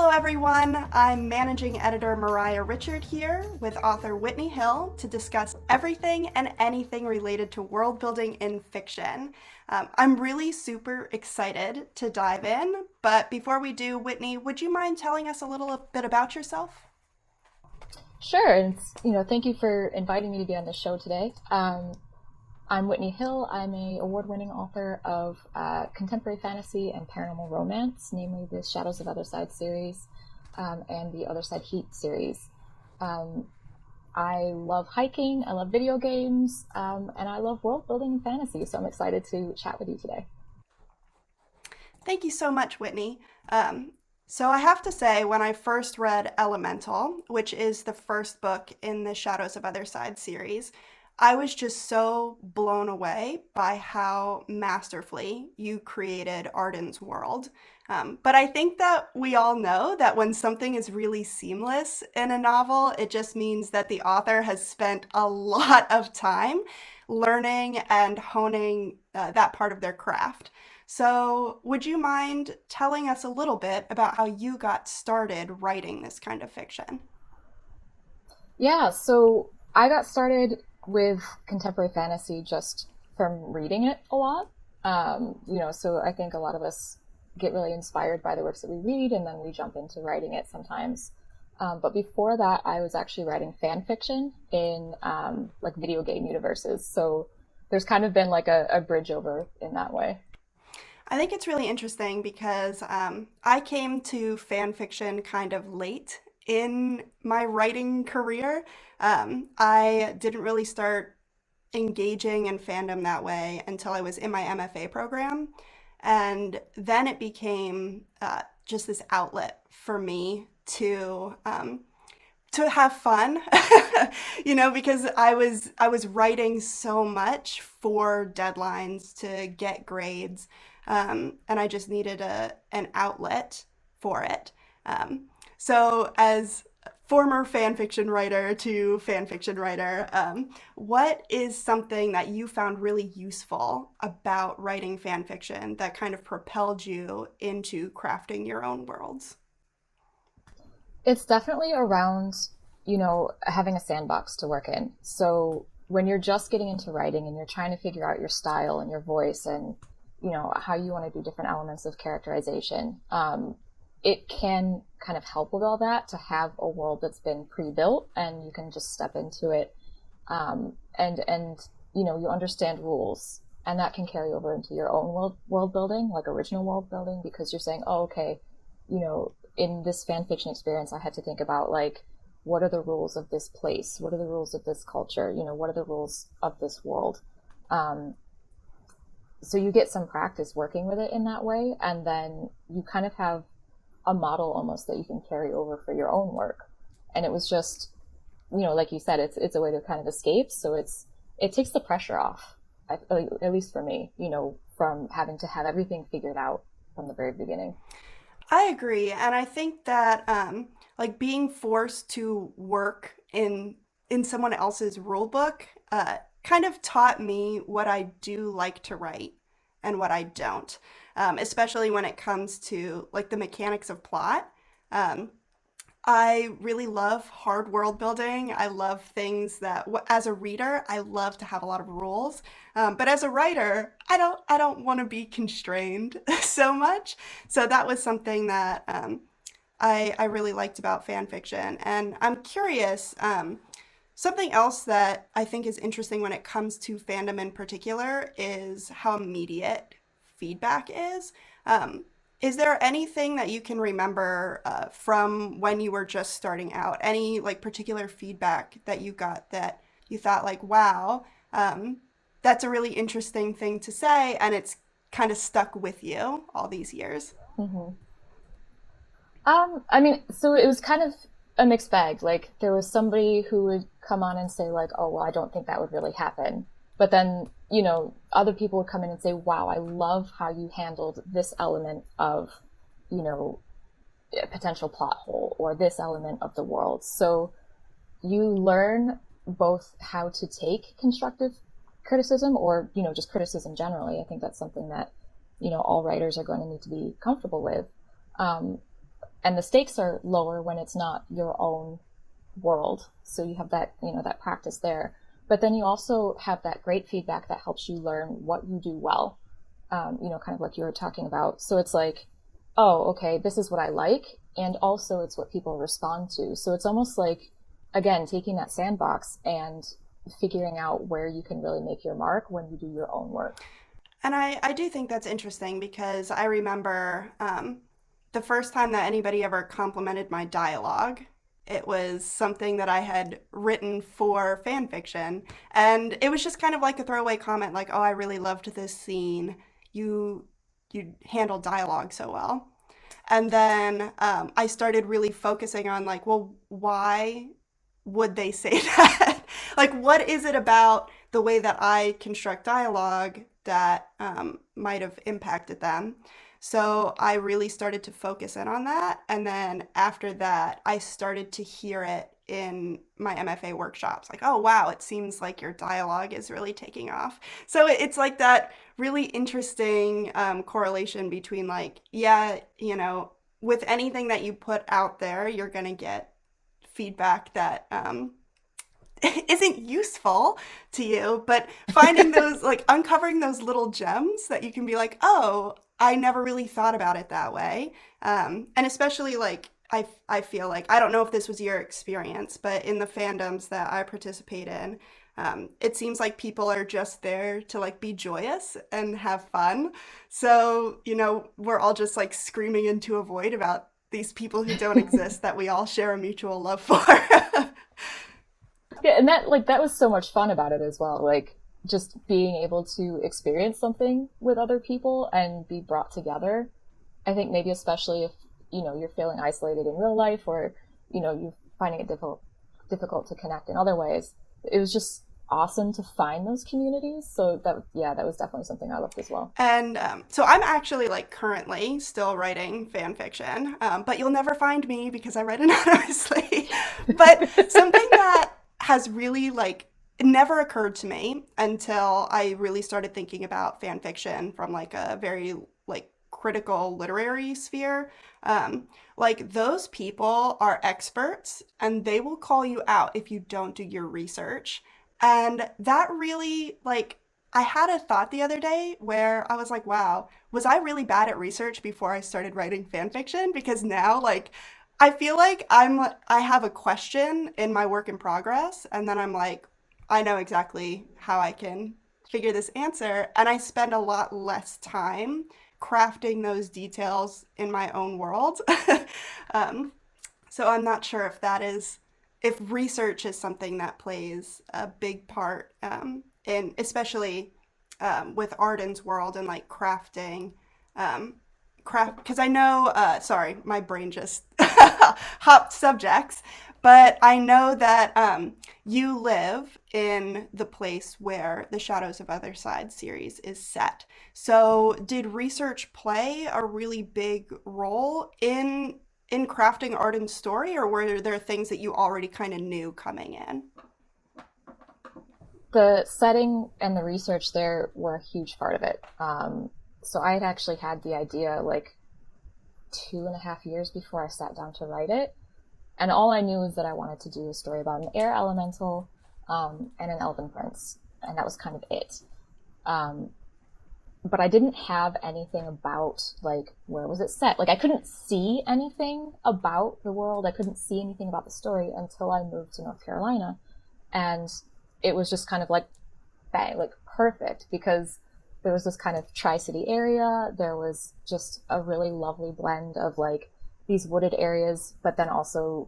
Hello, everyone. I'm Managing Editor Moriah Richard here with author Whitney Hill to discuss everything and anything related to world building in fiction. I'm really super excited to dive in, but before we do, Whitney, would you mind telling us a little bit about yourself? Sure, and thank you for inviting me to be on the show today. I'm Whitney Hill. I'm a award-winning author of contemporary fantasy and paranormal romance, namely the Shadows of Other Side series and the Other Side Heat series. Um, I love hiking, I love video games, and I love world building and fantasy. So I'm excited to chat with you today. Thank you so much, Whitney. So I have to say, when I first read Elemental, which is the first book in the Shadows of Other Side series, I was just so blown away by how masterfully you created Arden's world. But I think that we all know that when something is really seamless in a novel, it just means that the author has spent a lot of time learning and honing that part of their craft. So, would you mind telling us a little bit about how you got started writing this kind of fiction? Yeah, so I got started with contemporary fantasy just from reading it a lot. So I think a lot of us get really inspired by the works that we read and then we jump into writing it sometimes. But before that, I was actually writing fan fiction in like video game universes. So there's kind of been like a bridge over in that way. I think it's really interesting because I came to fan fiction kind of late in my writing career. I didn't really start engaging in fandom that way until I was in my MFA program. And then it became just this outlet for me to have fun, because I was writing so much for deadlines to get grades, and I just needed an outlet for it. So, as former fan fiction writer to fan fiction writer, what is something that you found really useful about writing fan fiction that kind of propelled you into crafting your own worlds? It's definitely around, having a sandbox to work in. So when you're just getting into writing and you're trying to figure out your style and your voice and, how you want to do different elements of characterization, it can kind of help with all that to have a world that's been pre-built and you can just step into it. And you understand rules and that can carry over into your own world building, like original world building, because you're saying, oh, okay, in this fan fiction experience, I had to think about like, what are the rules of this place? What are the rules of this culture? What are the rules of this world? Um, so you get some practice working with it in that way, and then you kind of have a model almost that you can carry over for your own work. And it was just, like you said, it's a way to kind of escape. So it takes the pressure off, at least for me, from having to have everything figured out from the very beginning. I agree, and I think that like being forced to work in someone else's rule book kind of taught me what I do like to write and what I don't, especially when it comes to like the mechanics of plot. Um, I really love hard world building. I love things that, as a reader, I love to have a lot of rules. But as a writer, I don't want to be constrained so much. So that was something that I really liked about fan fiction. And I'm curious, something else that I think is interesting when it comes to fandom in particular is how immediate feedback is. Um, is there anything that you can remember from when you were just starting out? Any like particular feedback that you got that you thought like, wow, um, that's a really interesting thing to say, and it's kind of stuck with you all these years? hmm I mean, so it was kind of a mixed bag. Like there was somebody who would come on and say like, "Oh, well, I don't think that would really happen." But then, other people would come in and say, "Wow, I love how you handled this element of, you know, a potential plot hole or this element of the world." So you learn both how to take constructive criticism or, just criticism generally. I think that's something that, all writers are going to need to be comfortable with. Um, And the stakes are lower when it's not your own world. So you have that, that practice there. But then you also have that great feedback that helps you learn what you do well, kind of like you were talking about. So it's like, oh, okay, this is what I like. And also it's what people respond to. So it's almost like, again, taking that sandbox and figuring out where you can really make your mark when you do your own work. And I do think that's interesting because I remember the first time that anybody ever complimented my dialogue. It was something that I had written for fan fiction. And it was just kind of like a throwaway comment, like, oh, I really loved this scene. You you handled dialogue so well. And then I started really focusing on like, well, why would they say that? Like, what is it about the way that I construct dialogue that might have impacted them? So I really started to focus in on that. And then after that, I started to hear it in my MFA workshops. Like, oh, wow, it seems like your dialogue is really taking off. So it's like that really interesting correlation between, like, yeah, with anything that you put out there, you're going to get feedback that isn't useful to you, but finding those, like uncovering those little gems that you can be like, oh, I never really thought about it that way. And especially like, I feel like, I don't know if this was your experience, but in the fandoms that I participate in, it seems like people are just there to like be joyous and have fun. So, we're all just like screaming into a void about these people who don't exist that we all share a mutual love for. Yeah, and that was so much fun about it as well. Like just being able to experience something with other people and be brought together. I think maybe especially if, you're feeling isolated in real life or, you're finding it difficult to connect in other ways. It was just awesome to find those communities. So that was definitely something I loved as well. And so I'm actually like currently still writing fan fiction, but you'll never find me because I write anonymously. But something that has really like it never occurred to me until I really started thinking about fan fiction from like a very like critical literary sphere. Like those people are experts and they will call you out if you don't do your research. And that really like I had a thought the other day where I was like, wow, was I really bad at research before I started writing fan fiction? Because now like I feel like I have a question in my work in progress and then I'm like, I know exactly how I can figure this answer and I spend a lot less time crafting those details in my own world. um, so I'm not sure if research is something that plays a big part in, especially with Arden's world and like crafting, craft, because I know, sorry, my brain just hopped subjects, but I know that you live in the place where the Shadows of Other Side series is set. So, did research play a really big role in crafting Arden's story, or were there things that you already kind of knew coming in? The setting and the research there were a huge part of it. So I had actually had the idea like 2.5 years before I sat down to write it. And all I knew was that I wanted to do a story about an air elemental and an elven prince. And that was kind of it. But I didn't have anything about, like, where was it set? Like, I couldn't see anything about the world. I couldn't see anything about the story until I moved to North Carolina. And it was just kind of like, bang, like, perfect. Because there was this kind of Tri-City area. There was just a really lovely blend of, like, these wooded areas, but then also,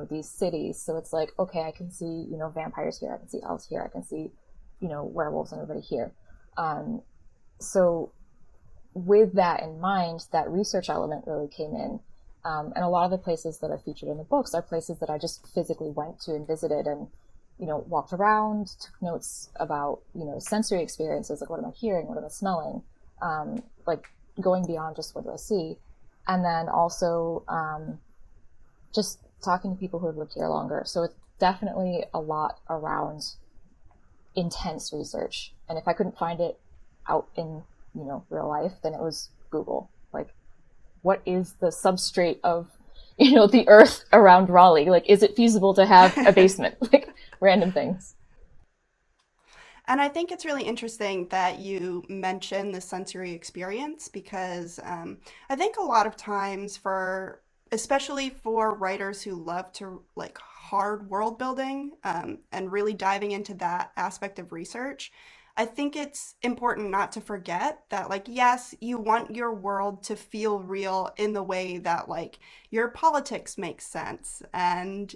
these cities. So it's like, okay, I can see, vampires here. I can see elves here. I can see, werewolves and everybody here. So with that in mind, that research element really came in. And a lot of the places that are featured in the books are places that I just physically went to and visited and, walked around, took notes about, sensory experiences, like what am I hearing, what am I smelling, like going beyond just what do I see. And then also just talking to people who have lived here longer. So it's definitely a lot around intense research. And if I couldn't find it out in, real life, then it was Google. Like, what is the substrate of, the earth around Raleigh? Like, is it feasible to have a basement? Like, random things. And I think it's really interesting that you mention the sensory experience because I think a lot of times for, especially for writers who love to like hard world building and really diving into that aspect of research, I think it's important not to forget that, like, yes, you want your world to feel real in the way that, like, your politics make sense and,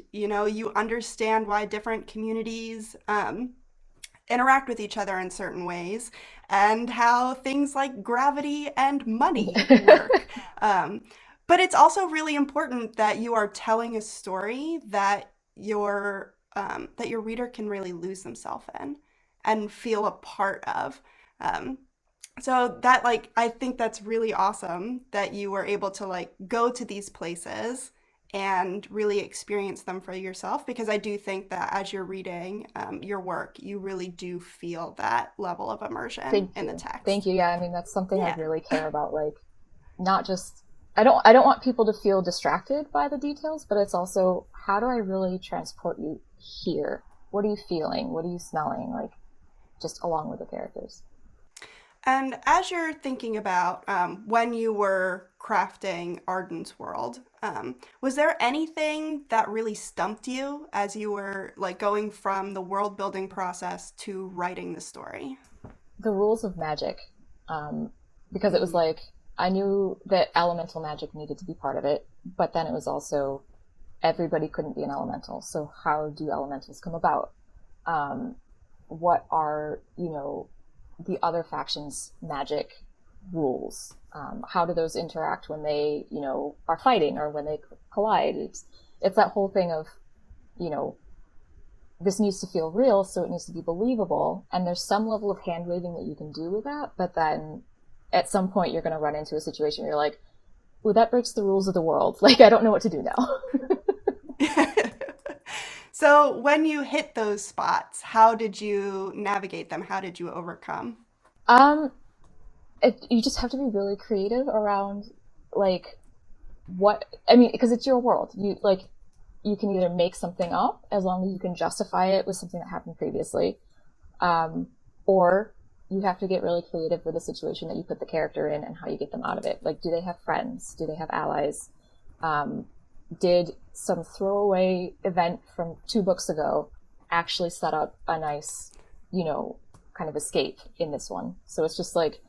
you understand why different communities interact with each other in certain ways and how things like gravity and money work. Um, but it's also really important that you are telling a story that your reader can really lose themselves in and feel a part of. Um, so that like I think that's really awesome that you were able to like go to these places and really experience them for yourself because I do think that as you're reading your work, you really do feel that level of immersion Thank in the you. Thank text. you. Yeah, I mean, that's something I Yeah. really care about. Like, not just, I don't want people to feel distracted by the details, but it's also, how do I really transport you here? What are you feeling? What are you smelling? Like, just along with the characters. And as you're thinking about when you were crafting Arden's world, was there anything that really stumped you as you were like going from the world building process to writing the story? The rules of magic, um, because it was Mm, like, I knew that elemental magic needed to be part of it, but then it was also everybody couldn't be an elemental. So how do elementals come about? Um, what are, the other factions' magic rules? How do those interact when they, are fighting or when they collide? It's that whole thing of, you know, this needs to feel real, so it needs to be believable. And there's some level of hand waving that you can do with that, but then at some point you're going to run into a situation where you're like, well, that breaks the rules of the world. Like, I don't know what to do now. mm. So when you hit those spots, how did you navigate them? How did you overcome? um, you just have to be really creative around, like, what, I mean, because it's your world. You can either make something up as long as you can justify it with something that happened previously, um, or you have to get really creative with the situation that you put the character in and how you get them out of it. Like, do they have friends? Do they have allies? Um, did some throwaway event from 2 books ago actually set up a nice, you know, kind of escape in this one? So it's just like,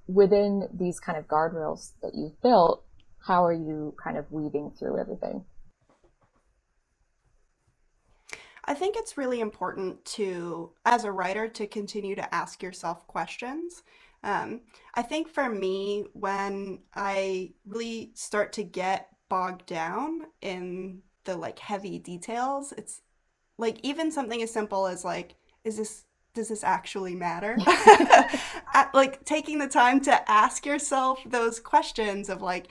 within these kind of guardrails that you've built, how are you kind of weaving through everything? I think it's really important to, as a writer, to continue to ask yourself questions. Um, I think for me, when I really start to get bogged down in the like heavy details, it's like even something as simple as like, is this does this actually matter? Like taking the time to ask yourself those questions of like,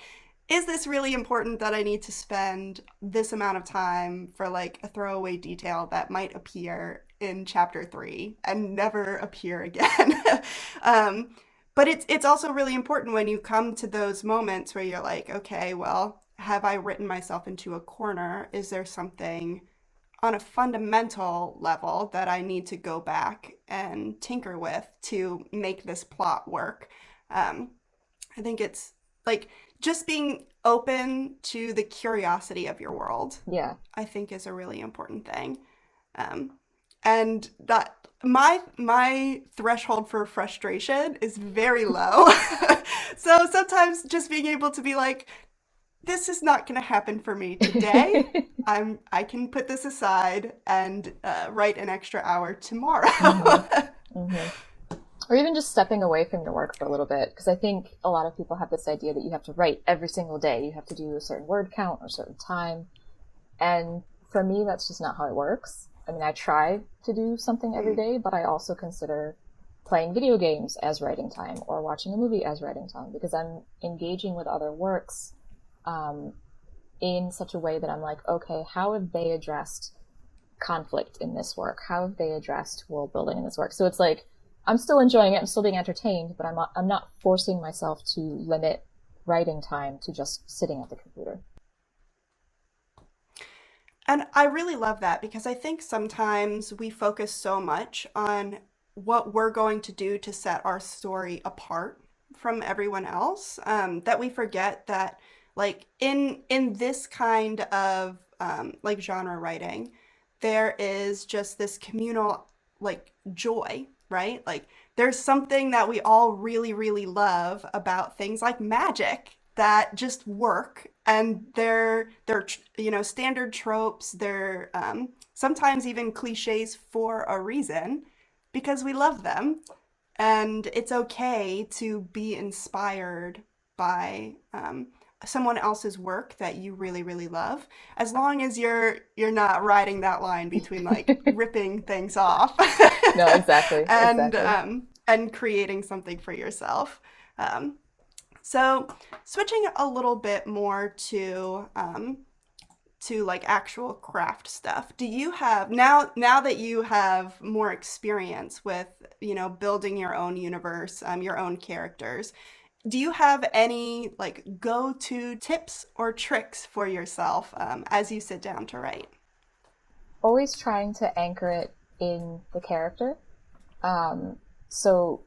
is this really important that I need to spend this amount of time for like a throwaway detail that might appear in chapter 3 and never appear again? um, but it's also really important when you come to those moments where you're like, okay, well, have I written myself into a corner? Is there something on a fundamental level that I need to go back and tinker with to make this plot work? Um, I think it's like just being open to the curiosity of your world, Yeah. I think is a really important thing. Um, and that my threshold for frustration is very low. So sometimes just being able to be like, this is not going to happen for me today. I can put this aside and write an extra hour tomorrow. Mm-hmm. Mm-hmm. Or even just stepping away from your work for a little bit, because I think a lot of people have this idea that you have to write every single day. You have to do a certain word count or a certain time. And for me, that's just not how it works. I mean, I try to do something every day, but I also consider playing video games as writing time or watching a movie as writing time because I'm engaging with other works um, in such a way that I'm like, okay, how have they addressed conflict in this work? How have they addressed world building in this work? So it's like, I'm still enjoying it, I'm still being entertained, but I'm not forcing myself to limit writing time to just sitting at the computer. And I really love that because I think sometimes we focus so much on what we're going to do to set our story apart from everyone else, that we forget that, like in this kind of like genre writing, there is just this communal like joy, right? Like there's something that we all really, really love about things like magic that just work, and they're standard tropes. They're sometimes even cliches for a reason because we love them, and it's okay to be inspired by someone else's work that you really, really love, as long as you're not riding that line between like ripping things off No, exactly, and exactly. creating something for yourself. So switching a little bit more to like actual craft stuff. Do you have now that you have more experience with, building your own universe, your own characters, do you have any like go-to tips or tricks for yourself as you sit down to write? Always trying to anchor it in the character. So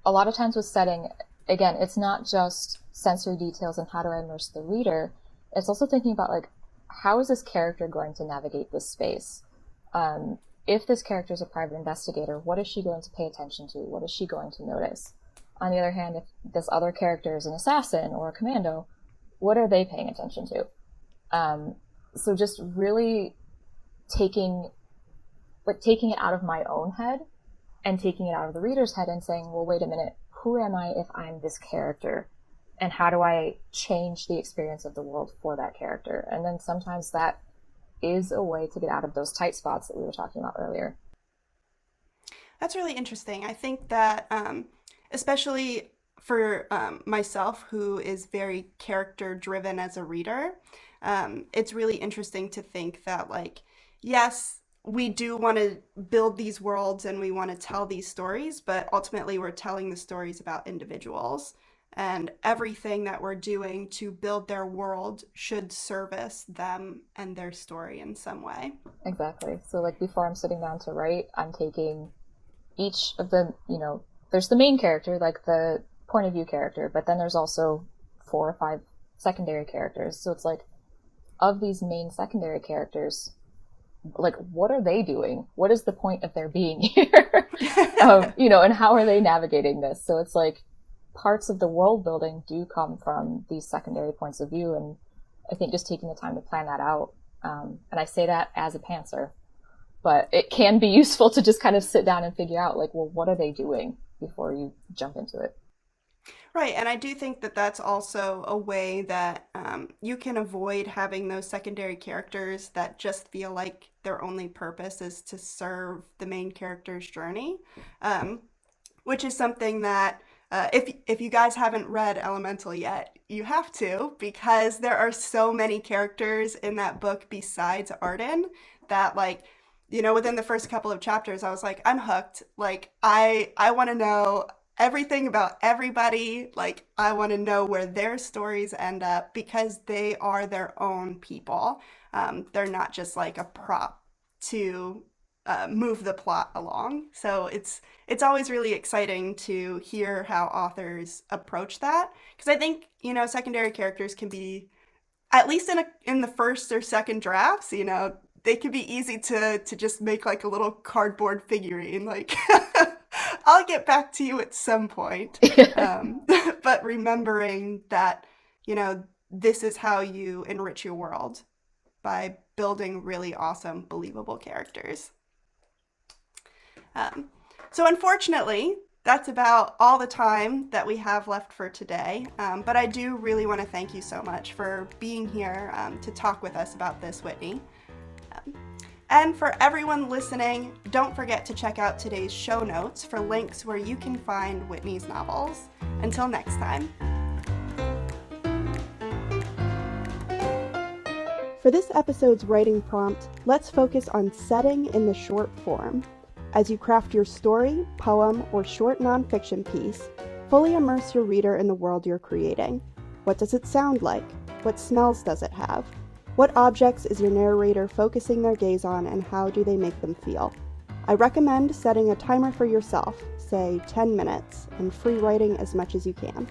a lot of times with setting, again, it's not just sensory details and how do I immerse the reader. It's also thinking about like, how is this character going to navigate this space? If this character is a private investigator, what is she going to pay attention to? What is she going to notice? On the other hand, if this other character is an assassin or a commando, what are they paying attention to? So just really taking it out of my own head and taking it out of the reader's head and saying, well, wait a minute, who am I if I'm this character? And how do I change the experience of the world for that character? And then sometimes that is a way to get out of those tight spots that we were talking about earlier. That's really interesting. I think that, especially for myself, who is very character driven as a reader, it's really interesting to think that, like, yes, we do want to build these worlds and we want to tell these stories, but ultimately we're telling the stories about individuals. And everything that we're doing to build their world should service them and their story in some way. Exactly. So like before I'm sitting down to write, I'm taking each of the, there's the main character, like the point of view character, but then there's also 4 or 5 secondary characters. So it's like, of these main secondary characters, like, what are they doing? What is the point of their being here? And how are they navigating this? So it's like, parts of the world building do come from these secondary points of view, and I think just taking the time to plan that out, and I say that as a pantser, but it can be useful to just kind of sit down and figure out, like, well, what are they doing before you jump into it. Right, and I do think that that's also a way that you can avoid having those secondary characters that just feel like their only purpose is to serve the main character's journey, which is something that if you guys haven't read Elemental yet, you have to, because there are so many characters in that book besides Arden that, like, within the first couple of chapters, I was like, I'm hooked. Like, I want to know everything about everybody. Like, I want to know where their stories end up because they are their own people. They're not just like a prop to move the plot along. So it's always really exciting to hear how authors approach that, because I think secondary characters can be, at least in the first or second drafts, they can be easy to just make like a little cardboard figurine, like I'll get back to you at some point. But remembering that this is how you enrich your world, by building really awesome, believable characters. So unfortunately, that's about all the time that we have left for today. But I do really want to thank you so much for being here to talk with us about this, Whitney. And for everyone listening, don't forget to check out today's show notes for links where you can find Whitney's novels. Until next time. For this episode's writing prompt, let's focus on setting in the short form. As you craft your story, poem, or short nonfiction piece, fully immerse your reader in the world you're creating. What does it sound like? What smells does it have? What objects is your narrator focusing their gaze on, and how do they make them feel? I recommend setting a timer for yourself, say 10 minutes, and free writing as much as you can.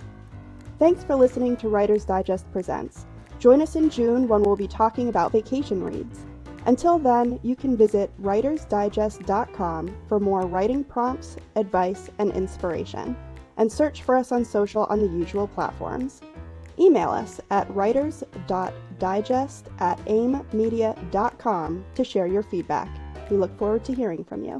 Thanks for listening to Writer's Digest Presents. Join us in June when we'll be talking about vacation reads. Until then, you can visit writersdigest.com for more writing prompts, advice, and inspiration, and search for us on social on the usual platforms. Email us at writers.digest@aimmedia.com to share your feedback. We look forward to hearing from you.